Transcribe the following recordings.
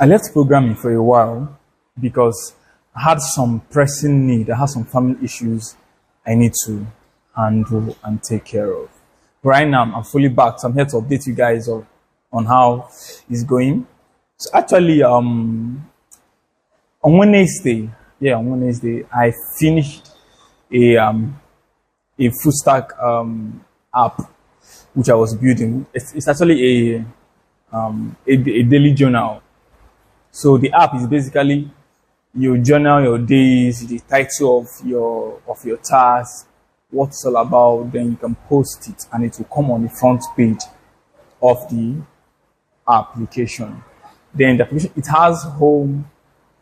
I left programming for a while because I had some pressing need. I had some family issues I need to handle and take care of. But right now, I'm fully back. So I'm here to update you guys on how it's going. So actually, on Wednesday, I finished a full stack app which I was building. It's actually a daily journal. So the app is basically you journal your days, the title of your task, what it's all about. Then you can post it, and it will come on the front page of the application. Then the application, it has home,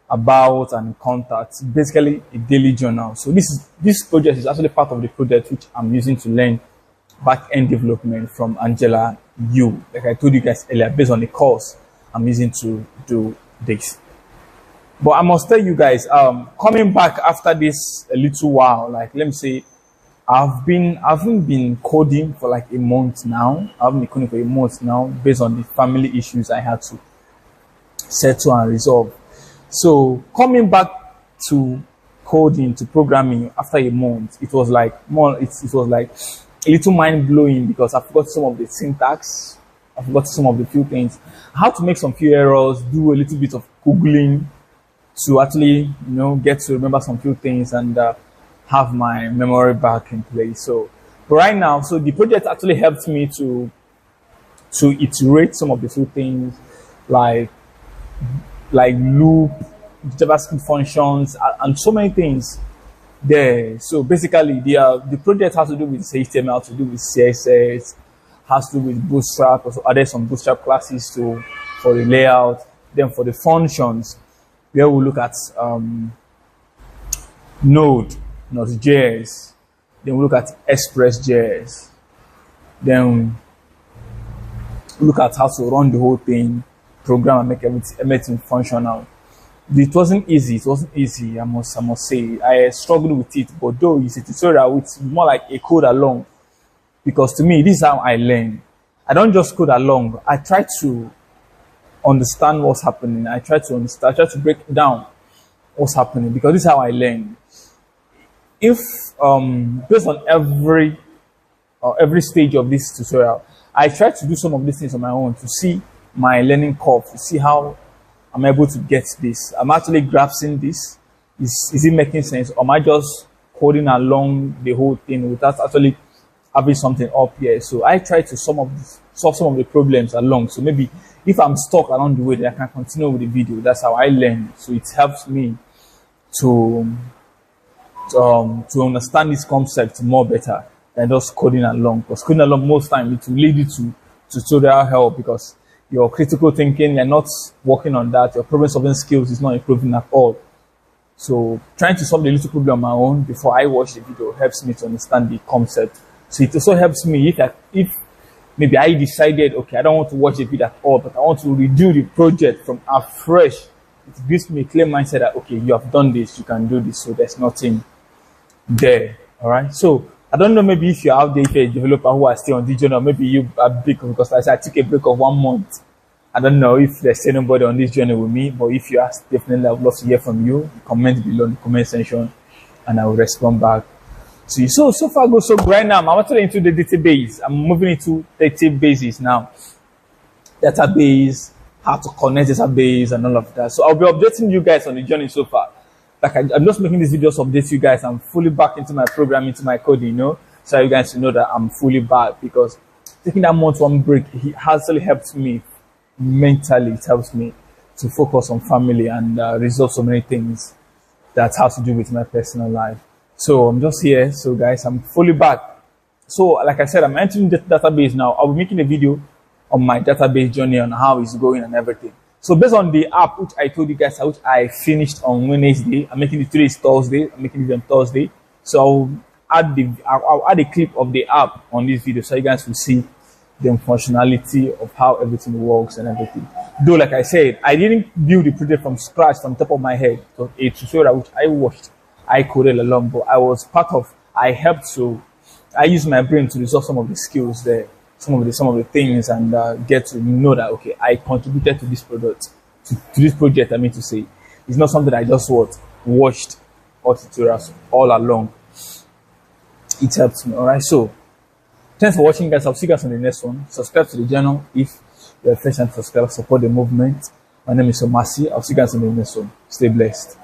about, and contacts. Basically a daily journal. So this project is actually part of the project which I'm using to learn back-end development from Angela Yu. Like I told you guys earlier, based on the course I'm using to do this. But I must tell you guys, coming back after this a little while, like let me say, I haven't been coding for like a month now. I haven't been coding for a month now, based on the family issues I had to settle and resolve. So coming back to coding, to programming after a month, it was like a little mind blowing because I forgot some of the syntax. I forgot some of the few things. I had to make some few errors, do a little bit of Googling to actually, get to remember some few things and have my memory back in place. So, but right now, so the project actually helped me to iterate some of the few things like loop, JavaScript functions, and so many things there. So basically, the project has to do with HTML, to do with CSS, has to do with Bootstrap. Also added some Bootstrap classes for the layout. Then for the functions, where we look at Node.js. Then we look at Express.js. Then look at how to run the whole thing, program and make everything functional. It wasn't easy. I must say. I struggled with it, but though it's a tutorial, it's more like a code along. Because to me, this is how I learn. I don't just code along. I try to understand what's happening. I try to break down what's happening, because this is how I learn. If based on every stage of this tutorial, I try to do some of these things on my own to see my learning curve, to see how I'm able to get this. I'm actually grasping this. Is it making sense? Or am I just coding along the whole thing without actually having something up here? So I try to solve some of the problems along. So maybe if I'm stuck along the way, then I can continue with the video. That's how I learn. So it helps me to understand this concept more better than just coding along. Because coding along, most time it will lead you to tutorial help, because your critical thinking, you're not working on that. Your problem solving skills is not improving at all. So trying to solve the little problem on my own before I watch the video helps me to understand the concept. So it also helps me if maybe I decided, okay, I don't want to watch the video at all, but I want to redo the project from afresh. It gives me a clear mindset that, okay, you have done this, you can do this, so there's nothing there. All right. So I don't know, maybe if you're out there, if you're a developer who are still on this journey, maybe you are big, because like I said, I took a break of 1 month. I don't know if there's anybody on this journey with me, but if you ask, definitely I would love to hear from you. Comment below in the comment section and I will respond back to you. So far so good. Right now, I'm actually into the database. I'm moving into databases now. Database, how to connect database and all of that. So I'll be updating you guys on the journey so far. Like I'm just making these videos to update you guys. I'm fully back into my programming, into my coding, so you guys to know that I'm fully back, because taking that month-long break, it has really helped me mentally. It helps me to focus on family and resolve so many things that have to do with my personal life. So I'm just here. So guys, I'm fully back. So like I said, I'm entering the database now. I'll be making a video on my database journey, on how it's going and everything. So based on the app, which I told you guys, which I finished on Wednesday, I'm making it today is Thursday. I'm making it on Thursday. So I'll add a clip of the app on this video, so you guys will see the functionality of how everything works and everything. Though, like I said, I didn't build the project from scratch, from top of my head. It was a tutorial which I watched, I coded along, but I used my brain to resolve some of the skills there, some of the things, and get to know that, okay, I contributed to this product to this project. I mean to say, it's not something I just watched all tutorials all along. It helps me. All right, so thanks for watching, guys. I'll see you guys on the next one. Subscribe to the channel if you're a first time subscriber. Support the movement. My name is Omasi. I'll see you guys on the next one. Stay blessed.